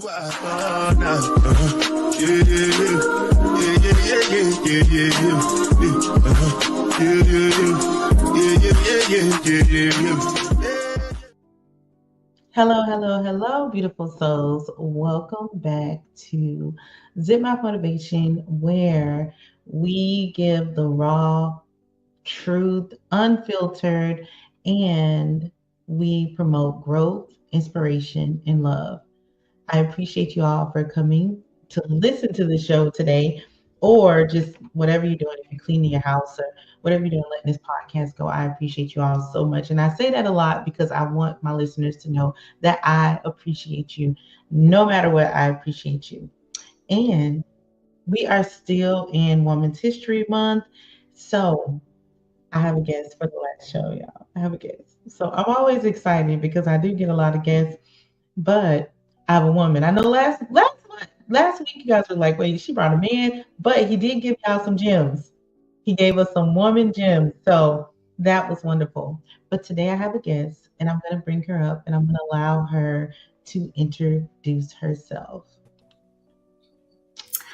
Hello, hello, hello, beautiful souls. Welcome back to Zip Mouth Motivation, where we give the raw truth, unfiltered, and we promote growth, inspiration, and love. I appreciate you all for coming to listen to the show today, or just whatever you're doing, if you're cleaning your house or whatever you're doing, letting this podcast go. I appreciate you all so much. And I say that a lot because I want my listeners to know that I appreciate you. No matter what, I appreciate you. And we are still in Women's History Month. So I have a guest for the last show, y'all. I have a guest. So I'm always excited because I do get a lot of guests, but I have a woman. I know last week you guys were like, wait, she brought a man, but he did give y'all some gems. He gave us some woman gems. So that was wonderful. But today I have a guest and I'm gonna bring her up and I'm gonna allow her to introduce herself.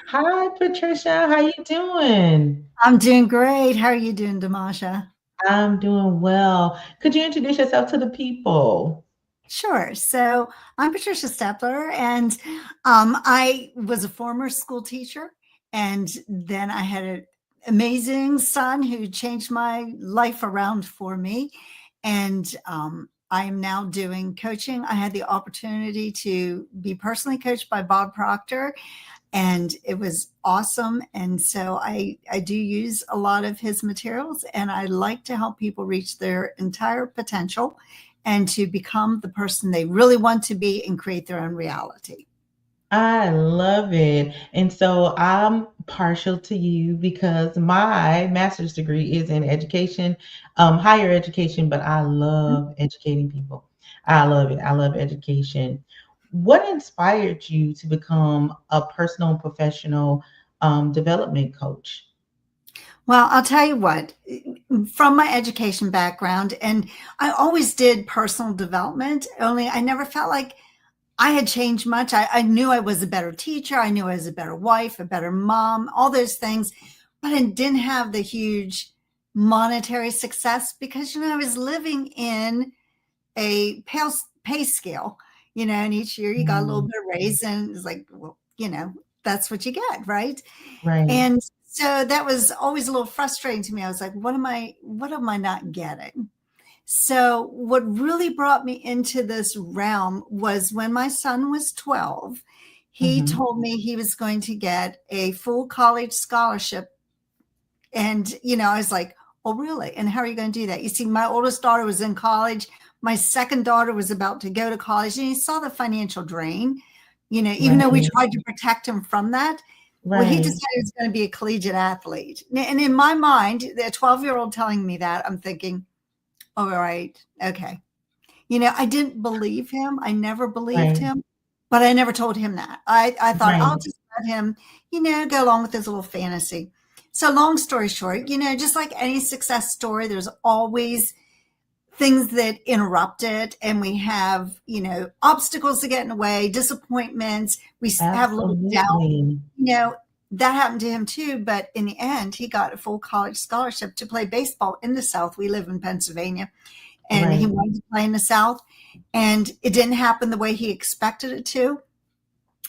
Hi Patricia, how you doing? I'm doing great. How are you doing, Damasha? I'm doing well. Could you introduce yourself to the people? Sure. So I'm Patricia Stepler, and I was a former school teacher, and then I had an amazing son who changed my life around for me, and I am now doing coaching. I had the opportunity to be personally coached by Bob Proctor, and it was awesome. And so I do use a lot of his materials, and I like to help people reach their entire potential and to become the person they really want to be and create their own reality. I love it. And so I'm partial to you because my master's degree is in education, higher education, but I love educating people. I love it. I love education. What inspired you to become a personal and professional development coach? Well, I'll tell you what, from my education background, and I always did personal development, only I never felt like I had changed much. I knew I was a better teacher. I knew I was a better wife, a better mom, all those things, but I didn't have the huge monetary success because, I was living in a pay scale, and each year you got a little Mm, bit of raise, and it's like, well, that's what you get, right? right. And so that was always a little frustrating to me. I was like, what am I not getting? So what really brought me into this realm was when my son was 12, he Hmm. told me he was going to get a full college scholarship. And, I was like, oh, really? And how are you going to do that? You see, my oldest daughter was in college. My second daughter was about to go to college, and he saw the financial drain, even though we Right. tried to protect him from that. Well, he decided Right. he was going to be a collegiate athlete. And in my mind, the 12-year-old telling me that, I'm thinking, all right, okay. I didn't believe him. I never believed Right. him, but I never told him that. I thought I'll Right. just let him, go along with his little fantasy. So long story short, just like any success story, there's always things that interrupt it. And we have, obstacles to get in the way, disappointments. We have a little doubt, Absolutely. you know, that happened to him too. But in the end, he got a full college scholarship to play baseball in the South. We live in Pennsylvania, and he Right. wanted to play in the South, and it didn't happen the way he expected it to.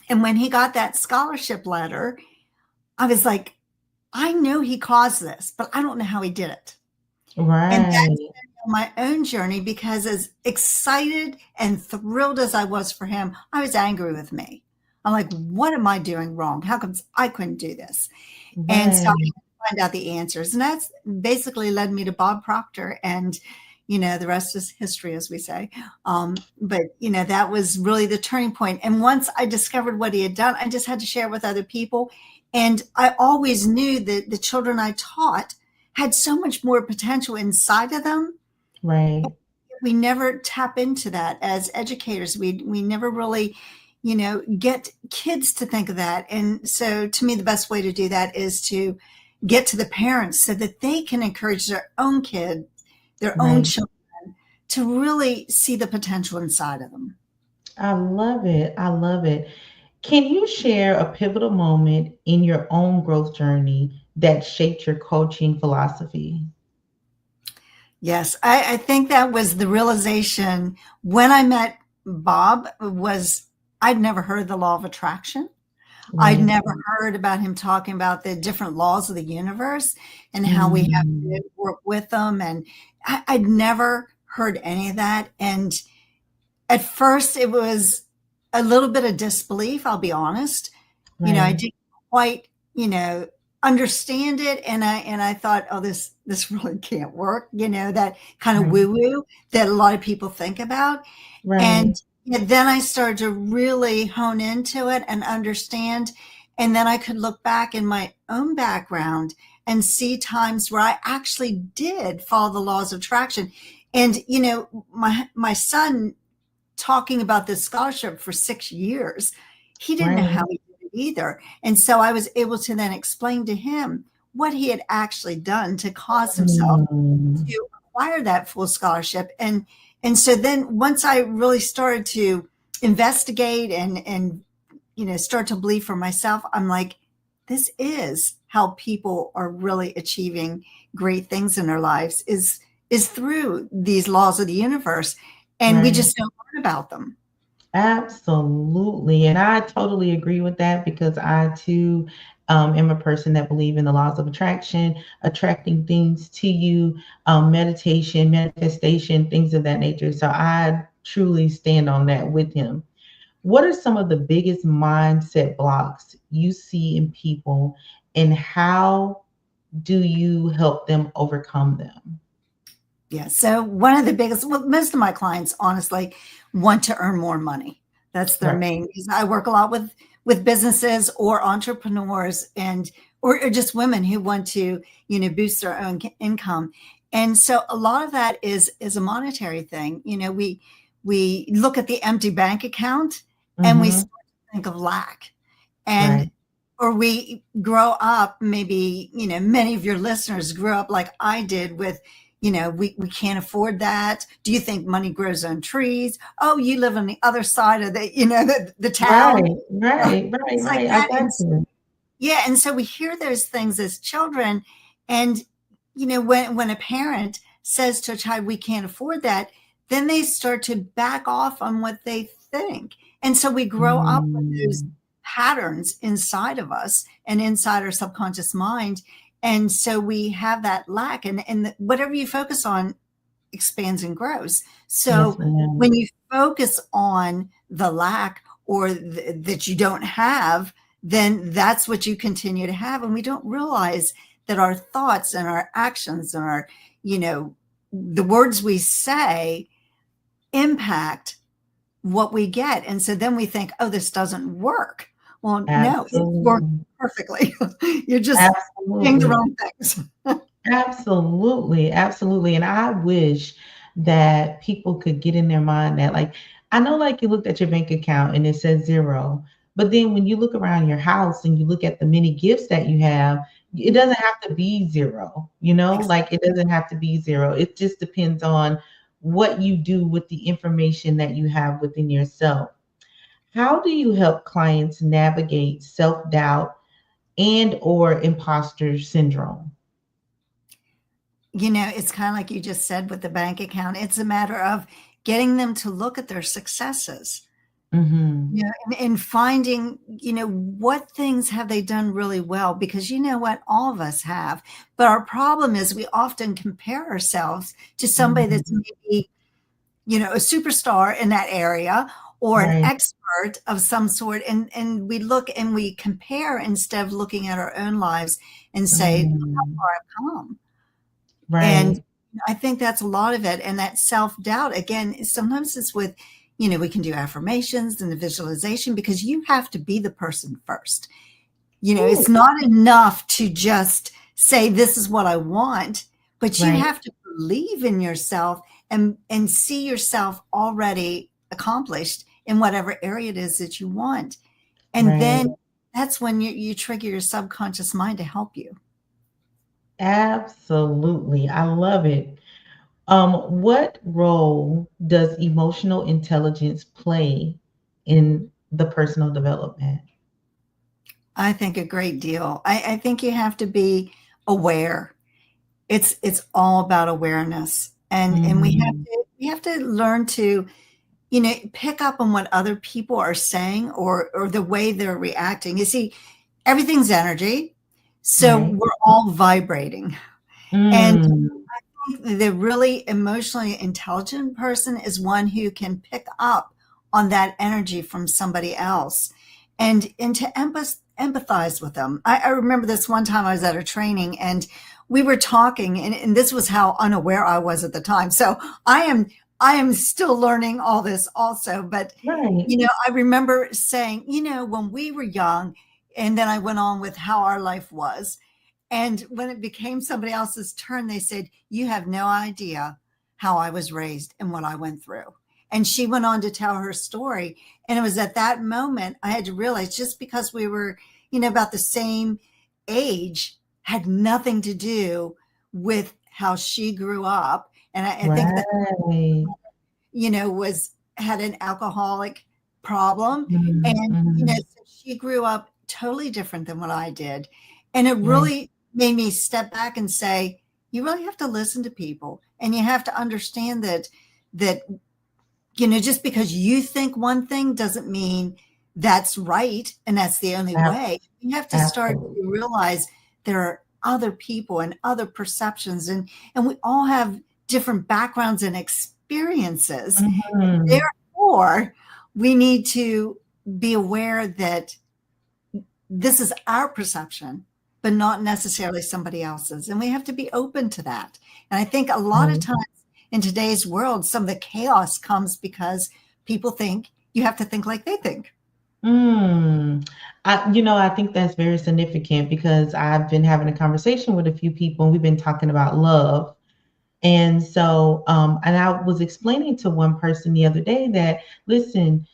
And when he got that scholarship letter, I was like, I know he caused this, but I don't know how he did it. And that's Right. been my own journey, because as excited and thrilled as I was for him, I was angry with me. I'm like, what am I doing wrong? How come I couldn't do this? And so I Right. had to find out the answers. And that's basically led me to Bob Proctor. And, the rest is history, as we say. But, that was really the turning point. And once I discovered what he had done, I just had to share with other people. And I always knew that the children I taught had so much more potential inside of them. Right. We never tap into that as educators. We never really, get kids to think of that. And so to me, the best way to do that is to get to the parents so that they can encourage their own kids, their own Right. children, to really see the potential inside of them. I love it. I love it. Can you share a pivotal moment in your own growth journey that shaped your coaching philosophy? Yes, I think that was the realization when I met Bob was I'd never heard the law of attraction. I'd Right. never heard about him talking about the different laws of the universe and how we have to Mm, work with them. And I'd never heard any of that. And at first, it was a little bit of disbelief, I'll be honest. I right. didn't quite, understand it, and I thought, "Oh, this really can't work," that kind of Right. woo-woo that a lot of people think about. And Right. then I started to really hone into it and understand, and then I could look back in my own background and see times where I actually did follow the laws of attraction. And, my son talking about this scholarship for 6 years. He didn't know how Right. he did it either. And so I was able to then explain to him what he had actually done to cause himself Mm, to acquire that full scholarship. And so then once I really started to investigate and start to believe for myself, I'm like, this is how people are really achieving great things in their lives is through these laws of the universe, and we right. just don't learn about them. Absolutely. And I totally agree with that because I too am a person that believe in the laws of attraction, attracting things to you, meditation, manifestation, things of that nature. So I truly stand on that with him. What are some of the biggest mindset blocks you see in people, and how do you help them overcome them? Yeah. So one of the biggest, well, most of my clients honestly want to earn more money. That's their Right. main. Because I work a lot with businesses or entrepreneurs and or just women who want to boost their own income. And so a lot of that is a monetary thing. We look at the empty bank account and we Mm-hmm. start to think of lack. And Right. or we grow up, maybe many of your listeners grew up like I did with we can't afford that. Do you think money grows on trees? Oh, you live on the other side of the town. Right. Right. Right. It's like Right. I that. got And you. yeah, and so we hear those things as children, and when a parent says to a child, "We can't afford that," then they start to back off on what they think, and so we grow up with those Mm, patterns inside of us and inside our subconscious mind, and so we have that lack, and whatever you focus on expands and grows. yes, So ma'am. when you focus on the lack or that you don't have, then that's what you continue to have. And we don't realize that our thoughts and our actions and our, you know, the words we say impact what we get. And so then we think, oh, this doesn't work. Well, no, it works Absolutely. perfectly. You're just saying the Absolutely. wrong things. Absolutely, absolutely. And I wish that people could get in their mind that, like, I know, like, you looked at your bank account and it says zero, but then when you look around your house and you look at the many gifts that you have, it doesn't have to be zero, like, it doesn't have to be zero. It just depends on what you do with the information that you have within yourself. How do you help clients navigate self-doubt and or imposter syndrome? It's kind of like you just said with the bank account. It's a matter of getting them to look at their successes, Mhm. and finding, what things have they done really well? Because you know what, all of us have. But our problem is we often compare ourselves to somebody that's Mhm. maybe, a superstar in that area or an Right. expert of some sort. And we look and we compare instead of looking at our own lives and say, look how Mm. far I've come. And Right. I think that's a lot of it. And that self doubt, again, sometimes it's with, we can do affirmations and the visualization because you have to be the person first. Ooh, It's not enough to just say, this is what I want, but you right, have to believe in yourself and see yourself already accomplished in whatever area it is that you want. And right. then that's when you trigger your subconscious mind to help you. Absolutely. I love it. What role does emotional intelligence play in the personal development? I think a great deal. I think you have to be aware. It's all about awareness. And Mm, we have to learn to, pick up on what other people are saying or the way they're reacting. You see, everything's energy. So right. we're all vibrating. And Mm, the really emotionally intelligent person is one who can pick up on that energy from somebody else and to empathize with them. I remember this one time I was at a training and we were talking and this was how unaware I was at the time. So I am I am still learning all this also. But right. I remember saying, when we were young, and then I went on with how our life was, and when it became somebody else's turn, they said, "You have no idea how I was raised and what I went through." And she went on to tell her story. And it was at that moment I had to realize just because we were, about the same age had nothing to do with how she grew up. And I think that, Right. was had an alcoholic problem. Mm, And, mm, so she grew up totally different than what I did. And it right. really made me step back and say, you really have to listen to people and you have to understand that, just because you think one thing doesn't mean that's right and that's the only way. Abs- You have to start to absolutely. realize there are other people and other perceptions and we all have different backgrounds and experiences. Mhm. Therefore, we need to be aware that this is our perception, but not necessarily somebody else's. And we have to be open to that. And I think a lot of Right. times in today's world, some of the chaos comes because people think you have to think like they think. Mm. I think that's very significant because I've been having a conversation with a few people and we've been talking about love. And so, and I was explaining to one person the other day that, listen,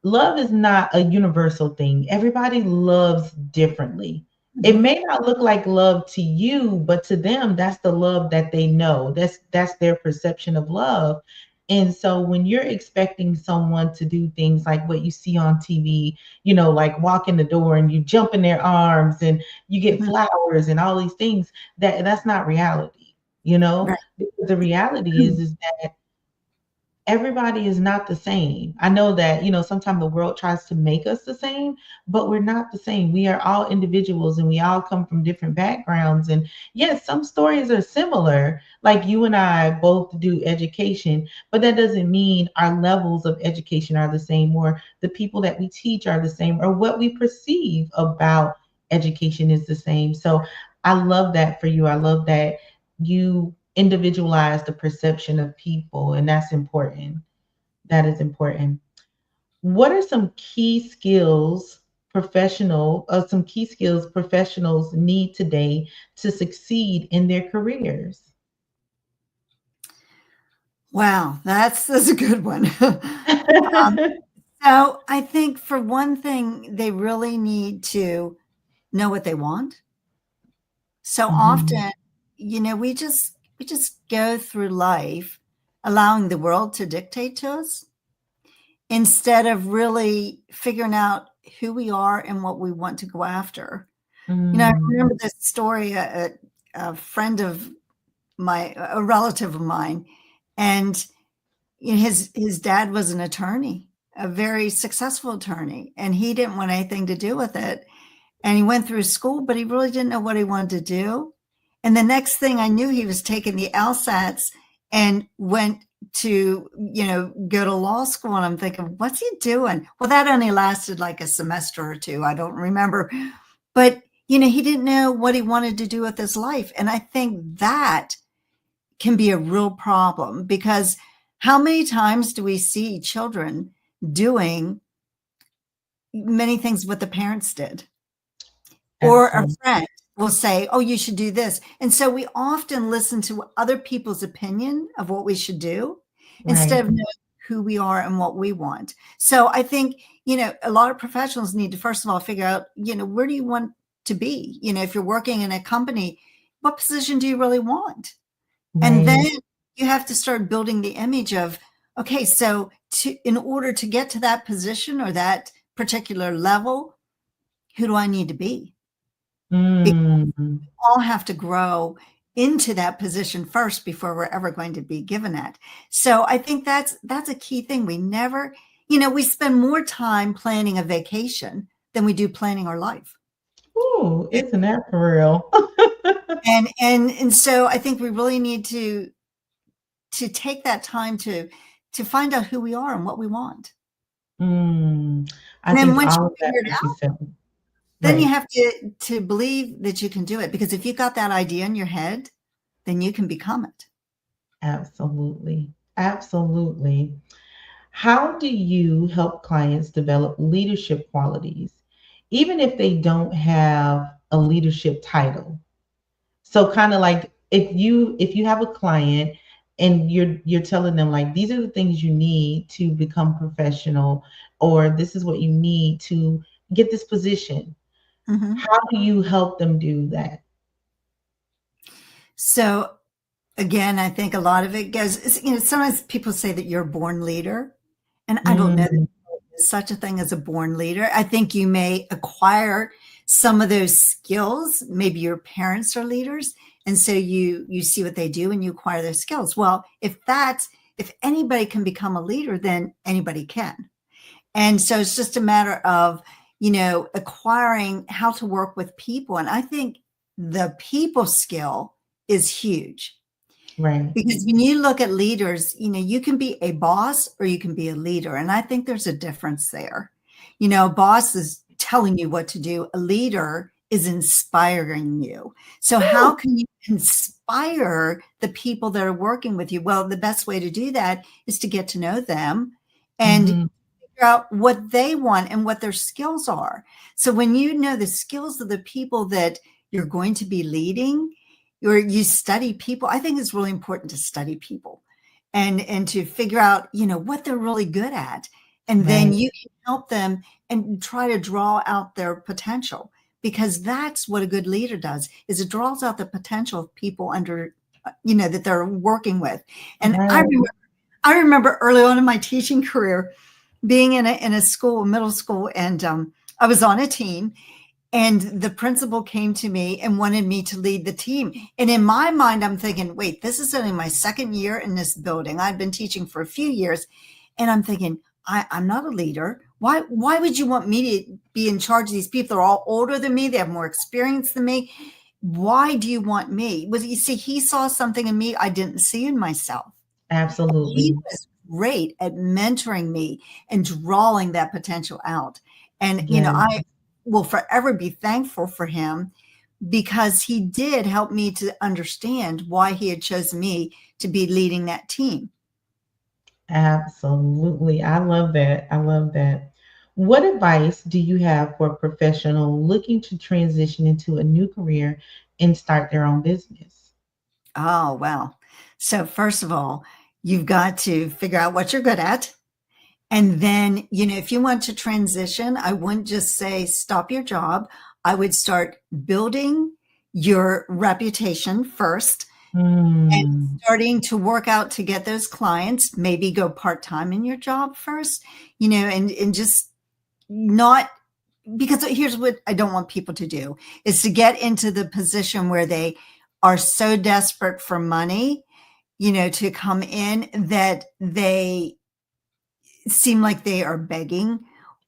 love is not a universal thing. Everybody loves differently. It Mhm. may not look like love to you, but to them, that's the love that they know. That's their perception of love. And so when you're expecting someone to do things like what you see on TV, like walk in the door and you jump in their arms and you get Mhm. flowers and all these things, that's not reality, Right. because the reality is that everybody is not the same. I know that, sometimes the world tries to make us the same, but we're not the same. We are all individuals and we all come from different backgrounds. And yes, some stories are similar, like you and I both do education, but that doesn't mean our levels of education are the same or the people that we teach are the same or what we perceive about education is the same. So I love that for you. I love that you individualize the perception of people, and that's important. That is important. What are some key skills professionals need today to succeed in their careers? Wow, that's a good one. So I think for one thing, they really need to know what they want. So Mhm. often, we just go through life allowing the world to dictate to us instead of really figuring out who we are and what we want to go after. I Mm. remember this story, a friend of a relative of mine, and his dad was an attorney, a very successful attorney, and he didn't want anything to do with it. And he went through school, but he really didn't know what he wanted to do. And the next thing I knew, he was taking the LSATs and went to, go to law school. And I'm thinking, what's he doing? Well, that only lasted like a semester or two. I don't remember. But, he didn't know what he wanted to do with his life. And I think that can be a real problem because how many times do we see children doing many things what the parents did? Or a Absolutely. friend will say, "Oh, you should do this." And so we often listen to other people's opinion of what we should do instead Right. of knowing who we are and what we want. So I think, a lot of professionals need to first of all figure out, where do you want to be? If you're working in a company, what position do you really want? And then Right. you have to start building the image of, Okay, so in order to get to that position or that particular level, who do I need to be? Because Mm, we all have to grow into that position first before we're ever going to be given it. So I think that's a key thing. We never, we spend more time planning a vacation than we do planning our life. ooh, isn't that for real? And so I think we really need to take that time to find out who we are and what we want. Mm, I And then think once all you of that figure it that you out, said, then you right? have to believe that you can do it, because if you got that idea in your head, then you can become it. Absolutely. Absolutely. How do you help clients develop leadership qualities, even if they don't have a leadership title? So kind of like if you have a client and you're telling them like these are the things you need to become professional, or this is what you need to get this position. Mhm. How do you help them do that? So again, I think a lot of it goes, sometimes people say that you're a born leader, and I don't know that Mm, there's such a thing as a born leader. I think you may acquire some of those skills. Maybe your parents are leaders, and so you see what they do and you acquire those skills. Well, if anybody can become a leader, then anybody can. And so it's just a matter of, acquiring how to work with people. And I think the people skill is huge, right, because when you look at leaders, you can be a boss or you can be a leader. And I think there's a difference there. A boss is telling you what to do, a leader is inspiring you. So, how can you inspire the people that are working with you? Well, the best way to do that is to get to know them and hmm, figure out what they want and what their skills are. So, when you know the skills of the people that you're going to be leading, or you study people. I think it's really important to study people and to figure out, what they're really good at. And then right, you can help them and try to draw out their potential, because that's what a good leader does, is it draws out the potential of people under, that they're working with. And I right. remember, I remember early on in my teaching career being in a school, middle school, and I was on a team, and the principal came to me and wanted me to lead the team. And in my mind, I'm thinking, wait, this is only my second year in this building. I've been teaching for a few years. And I'm thinking, I'm not a leader. Why would you want me to be in charge of these people? They're all older than me. They have more experience than me. Why do you want me? Well, you see, he saw something in me I didn't see in myself. He Absolutely. was great at mentoring me and drawing that potential out. And, Yes, I will forever be thankful for him, because he did help me to understand why he had chosen me to be leading that team. absolutely. I love that. I love that. What advice do you have for a professional looking to transition into a new career and start their own business? Oh, well. So, first of all, you've got to figure out what you're good at. And then, if you want to transition, I wouldn't just say stop your job. I would start building your reputation first and Mm, starting to work out to get those clients. Maybe go part time in your job first, and just not, because here's what I don't want people to do, is to get into the position where they are so desperate for money, to come in, that they seem like they are begging,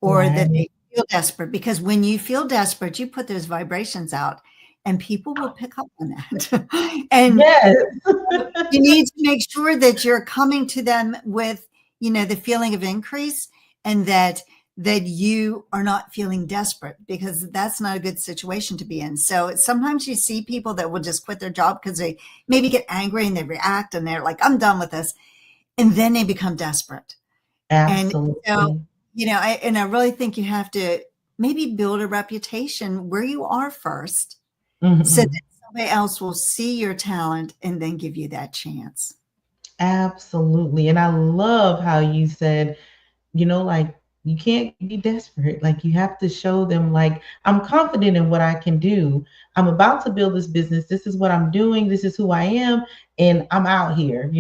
or that right. they feel desperate. Because when you feel desperate, you put those vibrations out and people will pick up on that. And Yes. you need to make sure that you're coming to them with, the feeling of increase, and that you are not feeling desperate, because that's not a good situation to be in. So sometimes you see people that will just quit their job because they maybe get angry and they react and they're like, I'm done with this. And then they become desperate. And so, Absolutely. I really think you have to maybe build a reputation where you are first, so that Mhm. somebody else will see your talent and then give you that chance. Absolutely. And I love how you said, like you can't be desperate. Like you have to show them like I'm confident in what I can do. I'm about to build this business. This is what I'm doing. This is who I am. And I'm out here.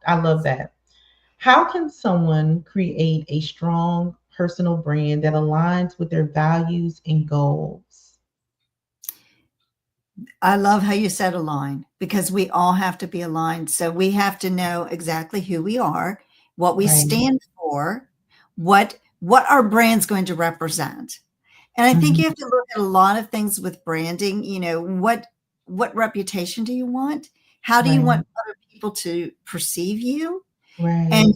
I love that. How can someone create a strong personal brand that aligns with their values and goals? I love how you said align because we all have to be aligned. So we have to know exactly who we are, what we Right. stand for, what our brand's going to represent. And I think Mhm. you have to look at a lot of things with branding. What reputation do you want? How do you Right. want other people to perceive you? And Right.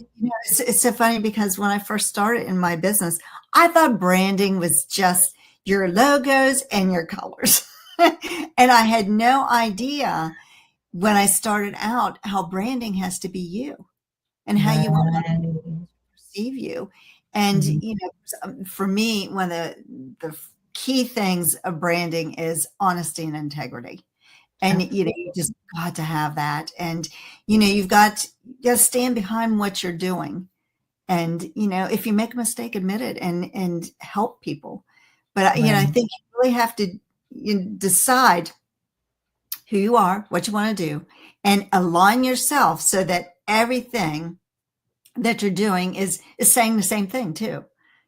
it's so funny because when I first started in my business, I thought branding was just your logos and your colors. And I had no idea when I started out how branding has to be you and how you want other Right. people to perceive you. And Mhm. for me, one of the key things of branding is honesty and integrity. And you Absolutely. just got to have that. And you've got to stand behind what you're doing. And if you make a mistake, admit it and help people. But I Right. think you really have to decide who you are, what you want to do, and align yourself so that everything that you're doing is saying the same thing too.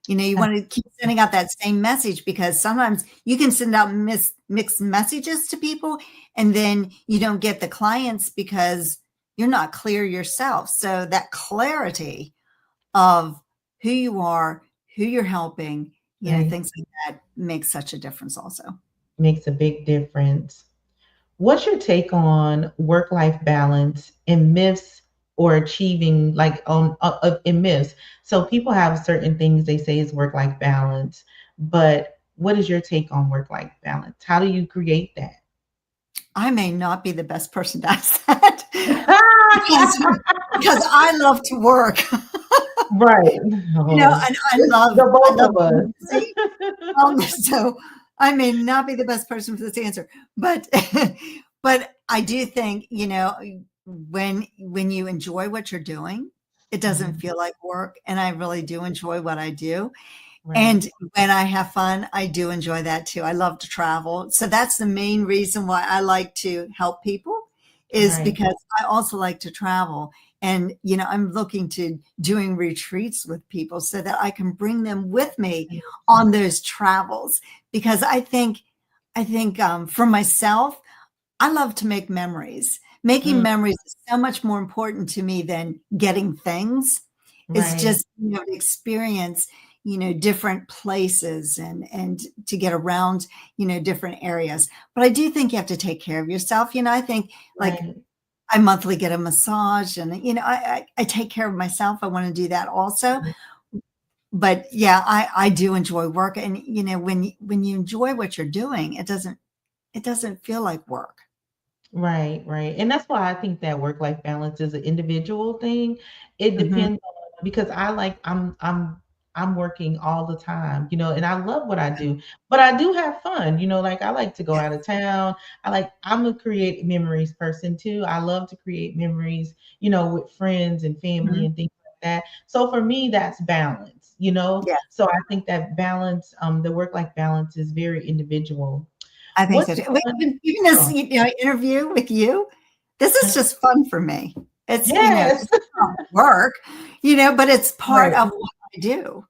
You want to keep sending out that same message because sometimes you can send out mixed messages to people and then you don't get the clients because you're not clear yourself. So that clarity of who you are, who you're helping, Right. things like that makes such a difference also. Makes a big difference. What's your take on work-life balance and myths or achieving like on in myths? So people have certain things they say is work-life balance, but what is your take on work-life balance? How do you create that? I may not be the best person to ask that because because I love to work. Right. Oh, And it's the I both love of us. being busy. So I may not be the best person for this answer, but but I do think, when you enjoy what you're doing, it doesn't Mhm. feel like work. And I really do enjoy what I do. Right. And when I have fun, I do enjoy that too. I love to travel. So that's the main reason why I like to help people is Right. because I also like to travel. And, I'm looking to doing retreats with people so that I can bring them with me on those travels. Because I think for myself, I love to make memories. Making Mm, memories is so much more important to me than getting things. It's right. just, to experience, different places and to get around, different areas. But I do think you have to take care of yourself. I think like Right. I monthly get a massage and, I take care of myself. I want to do that also. But yeah, I do enjoy work. And, when you enjoy what you're doing, it doesn't feel like work. Right, right. And that's why I think that work-life balance is an individual thing. It Mhm. depends on because I'm working all the time, and I love what I do, but I do have fun, like I like to go Yeah. out of town. I'm a create memories person too. I love to create memories, with friends and family Mhm. and things like that. So for me, that's balance. Yeah. So I think that balance, the work-life balance is very individual. I think so What's too. Well, one even this, oh, interview with you, this is just fun for me. yes. It's not work, but it's part Right, of what I do.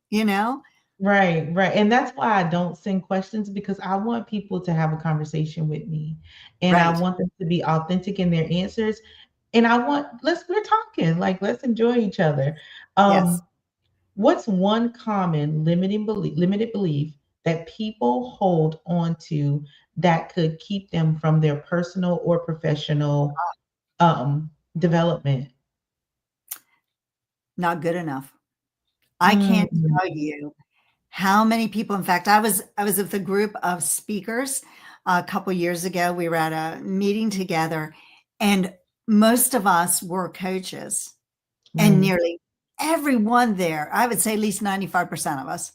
right, right, and that's why I don't send questions because I want people to have a conversation with me, and I Right. want them to be authentic in their answers, and we're talking, like, let's enjoy each other. Yes. Um, what's one common limited belief that people hold on to that could keep them from their personal or professional, development? Not good enough. I can't Mm, tell you how many people, in fact, I was with a group of speakers a couple years ago. We were at a meeting together and most of us were coaches and right, nearly everyone there, I would say at least 95% of us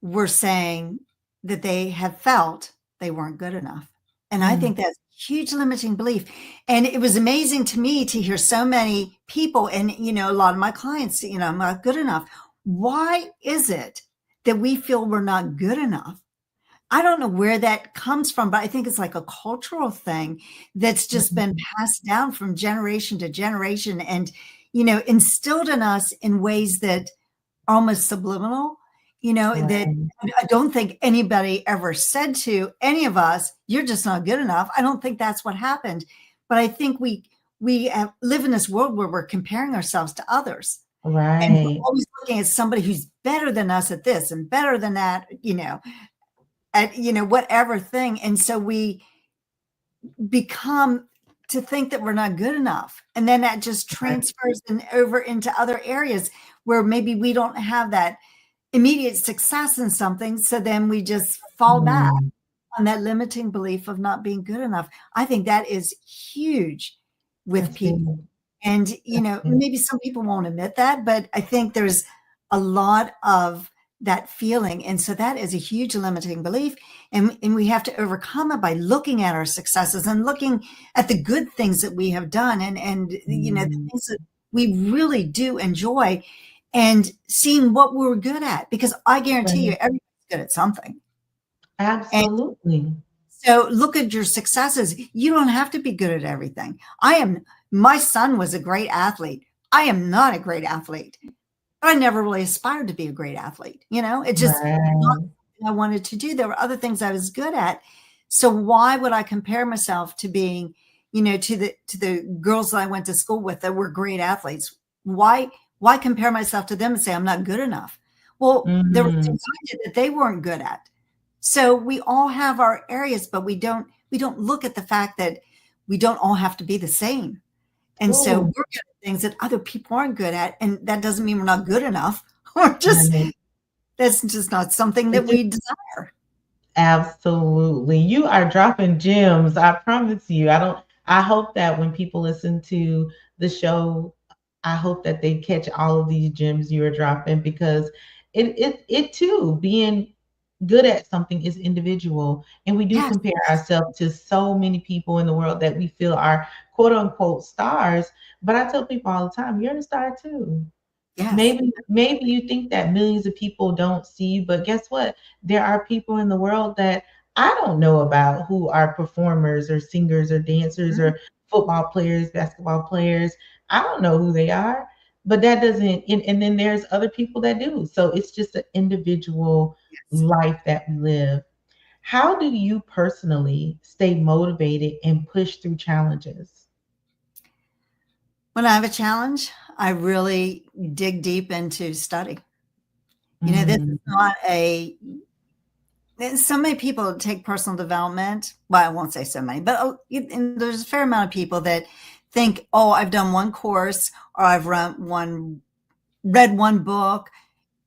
were saying that they have felt they weren't good enough. And I mm, think that's a huge limiting belief. And it was amazing to me to hear so many people and, a lot of my clients, I'm not good enough. Why is it that we feel we're not good enough? I don't know where that comes from, but I think it's like a cultural thing that's just been mhm, passed down from generation to generation. And, instilled in us in ways that are almost subliminal, that Right. I don't think anybody ever said to any of us, "You're just not good enough." I don't think that's what happened. But I think we live in this world where we're comparing ourselves to others. And we're Right. always looking at somebody who's better than us at this and better than that, at whatever thing. And so we become to think that we're not good enough. And then that just Right. transfers over into other areas where maybe we don't have that immediate success in something. So then we just fall back Mm, on that limiting belief of not being good enough. I think that is huge with that's big. people. And, That's big. maybe some people won't admit that, but I think there's a lot of that feeling. And so that is a huge limiting belief. And we have to overcome it by looking at our successes and looking at the good things that we have done and the Mm, things that we really do enjoy and seeing what we're good at. Because I guarantee you, right. everybody's good at something. And Absolutely. so look at your successes. You don't have to be good at everything. My son was a great athlete. I am not a great athlete. But I never really aspired to be a great athlete. It just not Right. something I wanted to do. There were other things I was good at. So why would I compare myself to being, to the girls that I went to school with that were great athletes? Why compare myself to them and say I'm not good enough? Well, there were Mm. things I did that they weren't good at. So we all have our areas, but we don't look at the fact that we don't all have to be the same. And so Oh, we're good at things that other people aren't good at, and that doesn't mean we're not good enough. Or just right. that's just not something It that just we desire. absolutely. You are dropping gems. I promise you. I hope that when people listen to the show, I hope that they catch all of these gems you are dropping because it too, being good at something is individual. And we do Yes, compare ourselves to so many people in the world that we feel are quote unquote stars. But I tell people all the time, you're the star too. yes, Maybe you think that millions of people don't see you, but guess what? There are people in the world that I don't know about who are performers or singers or dancers mhm, or football players, basketball players. I don't know who they are, but that doesn't, and then there's other people that do. So it's just an individual yes. life that we live. How do you personally stay motivated and push through challenges? When I have a challenge, I really dig deep into study. This is Mm, not a so many people take personal development. Well, I won't say so many, but and there's a fair amount of people that think, "Oh, I've done one course or I've read one book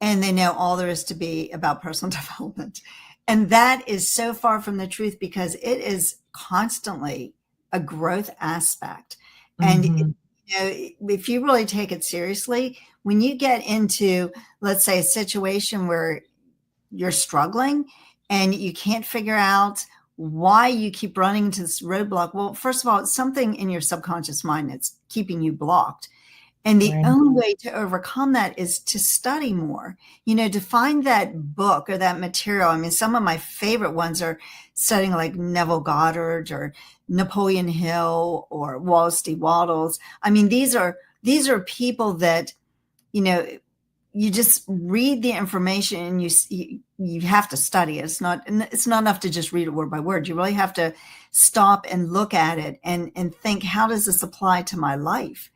and they know all there is to be about personal development." And that is so far from the truth because it is constantly a growth aspect. And mhm, if you really take it seriously, when you get into, let's say, a situation where you're struggling and you can't figure out why you keep running into this roadblock, well, first of all, it's something in your subconscious mind that's keeping you blocked. And the right, only way to overcome that is to study more, to find that book or that material. I mean, some of my favorite ones are studying like Neville Goddard or Napoleon Hill or Wallace D. Waddles. I mean, these are people that, you know, you just read the information and you have to study it. It's not enough to just read it word by word. You really have to stop and look at it and think, how does this apply to my life?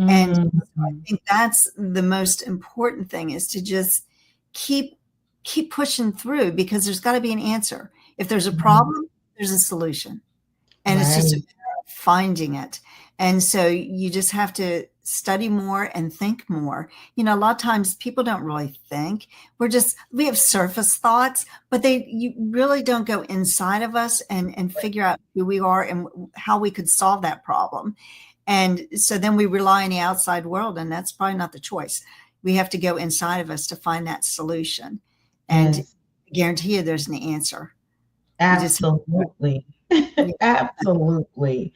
And I mhm, think that's the most important thing is to just keep keep pushing through because there's got to be an answer. If there's a mhm, problem, there's a solution. And it's just a right. matter of finding it. And so you just have to study more and think more. A lot of times people don't really think. We have surface thoughts, but you really don't go inside of us and figure out who we are and how we could solve that problem. And so then we rely on the outside world, and that's probably not the choice. We have to go inside of us to find that solution. And Yes, I guarantee you there's an answer. You just have to do absolutely. it. Absolutely.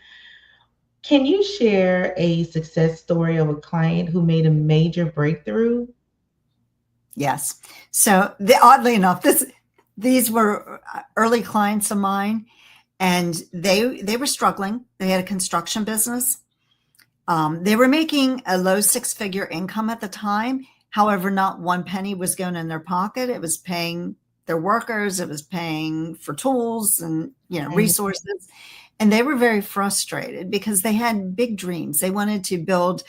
Can you share a success story of a client who made a major breakthrough? Yes. So oddly enough, these were early clients of mine, and they were struggling. They had a construction business, They were making a low six-figure income at the time. However, not one penny was going in their pocket. It was paying their workers, it was paying for tools and Right. resources. And they were very frustrated because they had big dreams. They wanted to build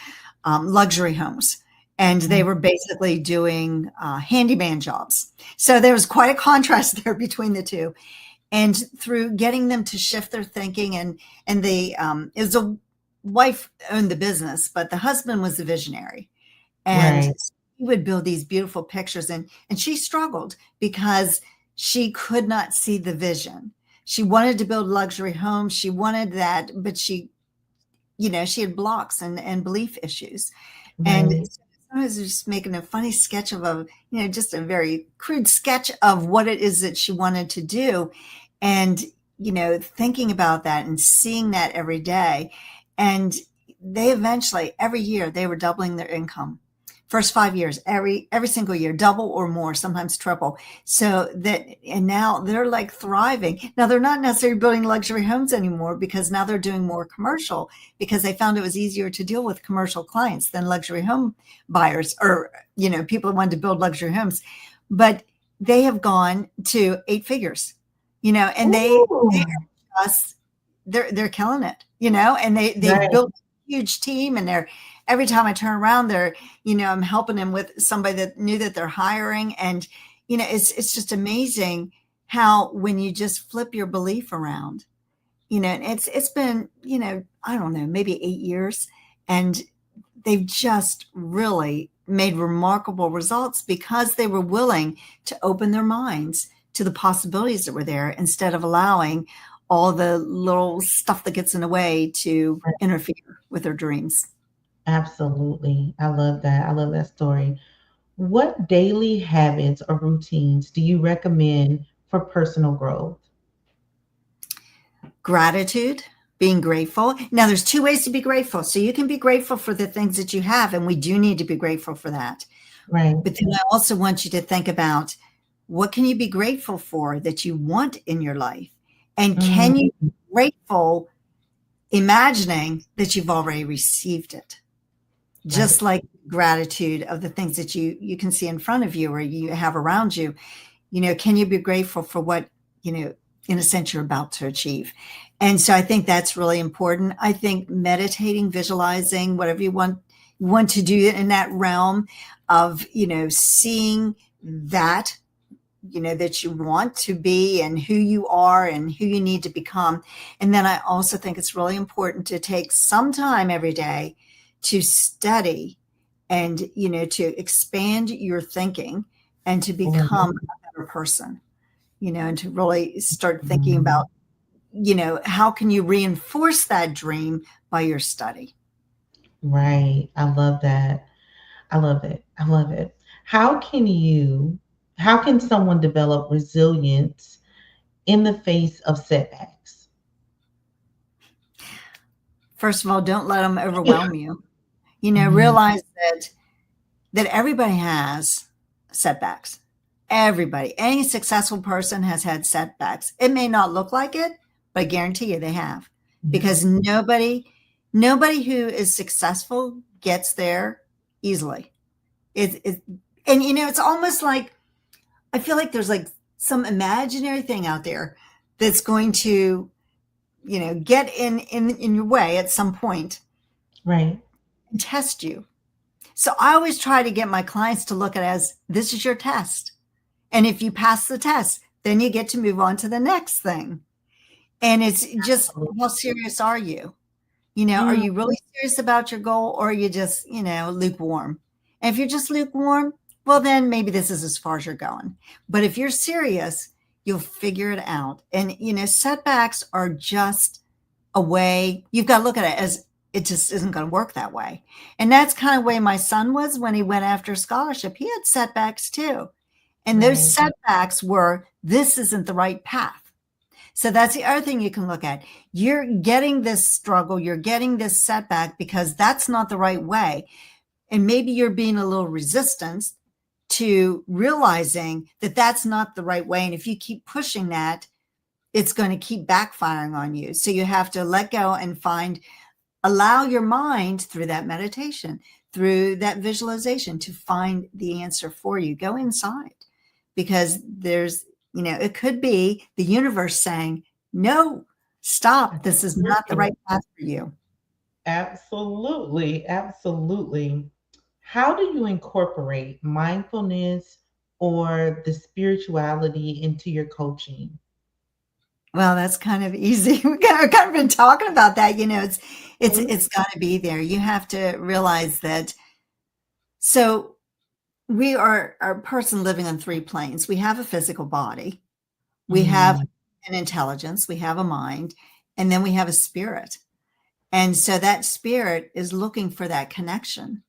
luxury homes, and they Right. were basically doing handyman jobs. So there was quite a contrast there between the two. And through getting them to shift their thinking, and the it was a wife owned the business, but the husband was the visionary, and Right. he would build these beautiful pictures, and she struggled because she could not see the vision. She wanted to build luxury homes, she wanted that, but she had blocks and belief issues. And Right. I was just making a funny sketch of just a very crude sketch of what it is that she wanted to do. And, thinking about that and seeing that every day. And they eventually, every year, they were doubling their income. First 5 years, every single year, double or more, sometimes triple. So that, and now they're like thriving. Now they're not necessarily building luxury homes anymore because now they're doing more commercial, because they found it was easier to deal with commercial clients than luxury home buyers, or people who wanted to build luxury homes. But they have gone to eight figures, and they Ooh. are just, they're killing it, and they've Right. built a huge team, and they're, every time I turn around, they're, I'm helping them with somebody that knew that they're hiring. And it's just amazing how, when you just flip your belief around, and it's been, I don't know, maybe 8 years, and they've just really made remarkable results because they were willing to open their minds to the possibilities that were there, instead of allowing all the little stuff that gets in the way to interfere with their dreams. Absolutely. I love that. I love that story. What daily habits or routines do you recommend for personal growth? Gratitude, being grateful. Now, there's two ways to be grateful. So you can be grateful for the things that you have, and we do need to be grateful for that. Right. But then I also want you to think about, what can you be grateful for that you want in your life? And Mm. can you be grateful imagining that you've already received it? Right. Just like gratitude of the things that you can see in front of you or you have around you. Can you be grateful for what, in a sense, you're about to achieve? And so I think that's really important. I think meditating, visualizing, whatever you want to do in that realm of, seeing that, that you want to be and who you are and who you need to become. And then I also think it's really important to take some time every day to study and, to expand your thinking and to become Right. a better person, and to really start thinking Mm. about, how can you reinforce that dream by your study? Right. I love that. I love it. I love it. How can you, how can someone develop resilience in the face of setbacks? First of all, don't let them overwhelm you. Mhm. Realize that everybody has setbacks. Everybody, any successful person has had setbacks. It may not look like it, but I guarantee you they have, Yeah. because nobody who is successful gets there easily. It and it's almost like, I feel like there's like some imaginary thing out there that's going to, get in your way at some point Right. and test you. So I always try to get my clients to look at it as, this is your test. And if you pass the test, then you get to move on to the next thing. And it's just, how serious are you? Are Mm. you really serious about your goal, or are you just, lukewarm? And if you're just lukewarm, well, then maybe this is as far as you're going. But if you're serious, you'll figure it out. And, setbacks are just a way, you've got to look at it as, it just isn't going to work that way. And that's kind of the way my son was when he went after scholarship. He had setbacks too. And those Right. setbacks were, this isn't the right path. So that's the other thing you can look at. You're getting this struggle, you're getting this setback because that's not the right way. And maybe you're being a little resistant to realizing that that's not the right way. And if you keep pushing that, it's going to keep backfiring on you. So you have to let go and find allow your mind through that meditation, through that visualization to find the answer for you. Go inside because it could be the universe saying, no, stop. This is not the right path for you. Absolutely, absolutely. How do you incorporate mindfulness or the spirituality into your coaching? Well, that's kind of easy. We've kind of been talking about that. It's Mhm. it's got to be there. You have to realize that. So we are a person living on three planes. We have a physical body, we have Mm, an intelligence, we have a mind, and then we have a spirit. And so that spirit is looking for that connection.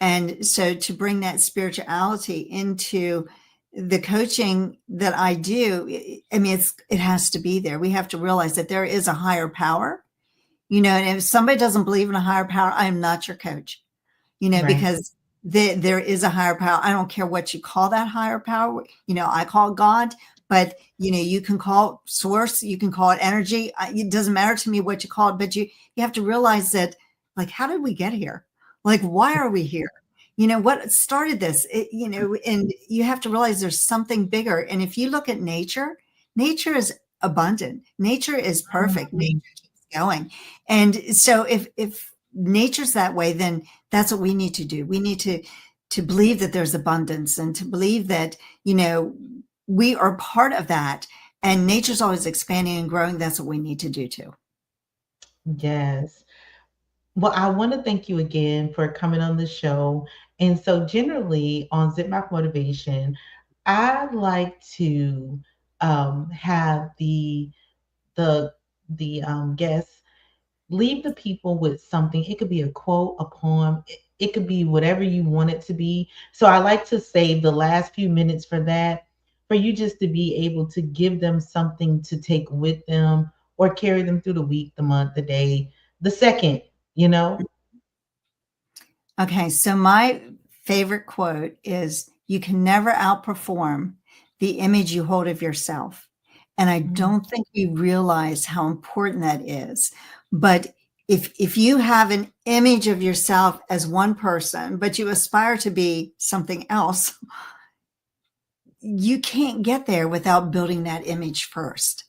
And so to bring that spirituality into the coaching that I do, I mean, it has to be there. We have to realize that there is a higher power, and if somebody doesn't believe in a higher power, I am not your coach, right. because there is a higher power. I don't care what you call that higher power. I call it God, but you can call it source, you can call it energy. It doesn't matter to me what you call it, but you have to realize that, like, how did we get here? Like, why are we here? What started this? And you have to realize there's something bigger. And if you look at nature, nature is abundant. Nature is perfect. Nature Mm, keeps going. And so if nature's that way, then that's what we need to do. We need to believe that there's abundance and to believe that, we are part of that. And nature's always expanding and growing. That's what we need to do too. yes. Well, I want to thank you again for coming on the show. And so, generally, on Zip Map Motivation, I like to have the guests leave the people with something. It could be a quote, a poem, it could be whatever you want it to be. So I like to save the last few minutes for that, for you just to be able to give them something to take with them or carry them through the week, the month, the day, the second, you know? Okay, so my favorite quote is, you can never outperform the image you hold of yourself. And I Mm, don't think we realize how important that is. But if you have an image of yourself as one person, but you aspire to be something else, you can't get there without building that image first.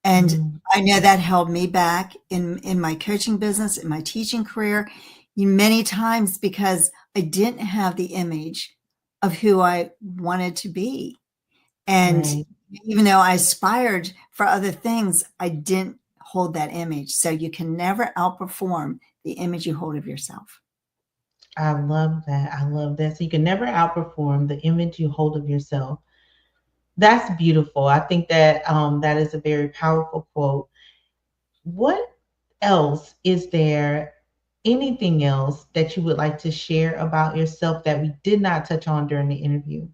And mm, I know that held me back in my coaching business, in my teaching career, many times, because I didn't have the image of who I wanted to be. And right. even though I aspired for other things, I didn't hold that image. So you can never outperform the image you hold of yourself. I love that. I love that. So you can never outperform the image you hold of yourself. That's beautiful. I think that that is a very powerful quote. What else is there? Anything else that you would like to share about yourself that we did not touch on during the interview?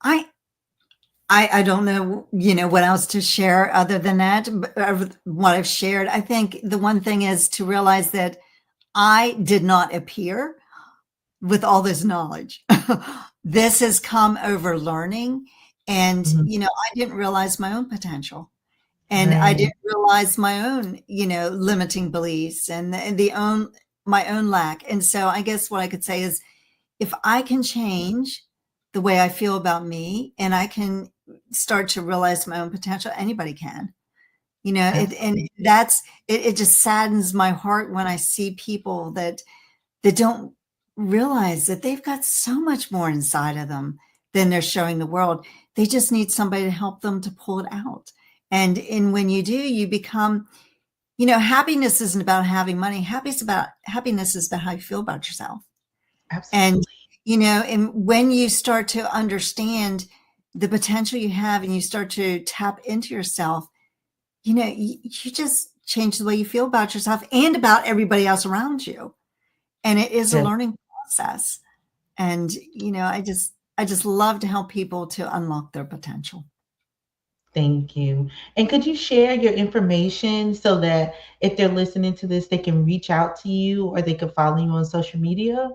I I don't know, what else to share other than that, but what I've shared. I think the one thing is to realize that I did not appear with all this knowledge. This has come over learning. And, Mhm. I didn't realize my own potential. And I Right. didn't realize my own, limiting beliefs and my own lack. And so I guess what I could say is, if I can change the way I feel about me and I can start to realize my own potential, anybody can. And Absolutely. it just saddens my heart when I see people that don't realize that they've got so much more inside of them than they're showing the world. They just need somebody to help them to pull it out. And when you do, you become, happiness isn't about having money. Happiness is about how you feel about yourself. And, Absolutely. and when you start to understand the potential you have and you start to tap into yourself, you just change the way you feel about yourself and about everybody else around you. And it is a Yes. learning process. And, I just love to help people to unlock their potential. Thank you. And could you share your information so that if they're listening to this, they can reach out to you or they can follow you on social media?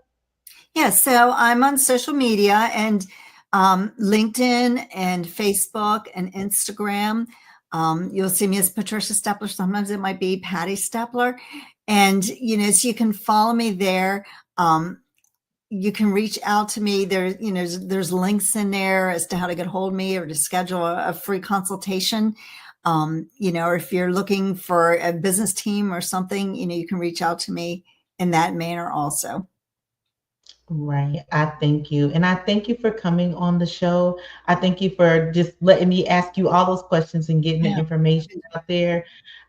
Yeah, so I'm on social media and LinkedIn and Facebook and Instagram. You'll see me as Patricia Stepler. Sometimes it might be Patty Stepler. And, so you can follow me there. You can reach out to me. There's links in there as to how to get hold of me or to schedule a free consultation. Or if you're looking for a business team or something, you can reach out to me in that manner also. Right. I thank you. And I thank you for coming on the show. I thank you for just letting me ask you all those questions and getting the Yeah. information out there.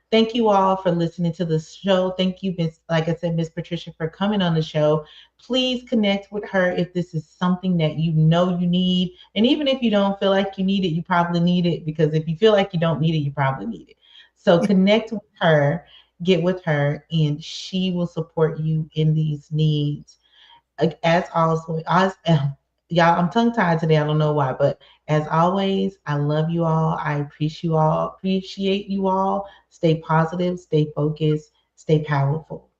Thank you all for listening to the show. Thank you, Miss, like I said, Miss Patricia, for coming on the show. Please connect with her if this is something that you know you need. And even if you don't feel like you need it, you probably need it, because if you feel like you don't need it, you probably need it. So connect with her, get with her, and she will support you in these needs. As always, y'all, I'm tongue tied today. I don't know why, but as always, I love you all. I appreciate you all. Stay positive, stay focused, stay powerful.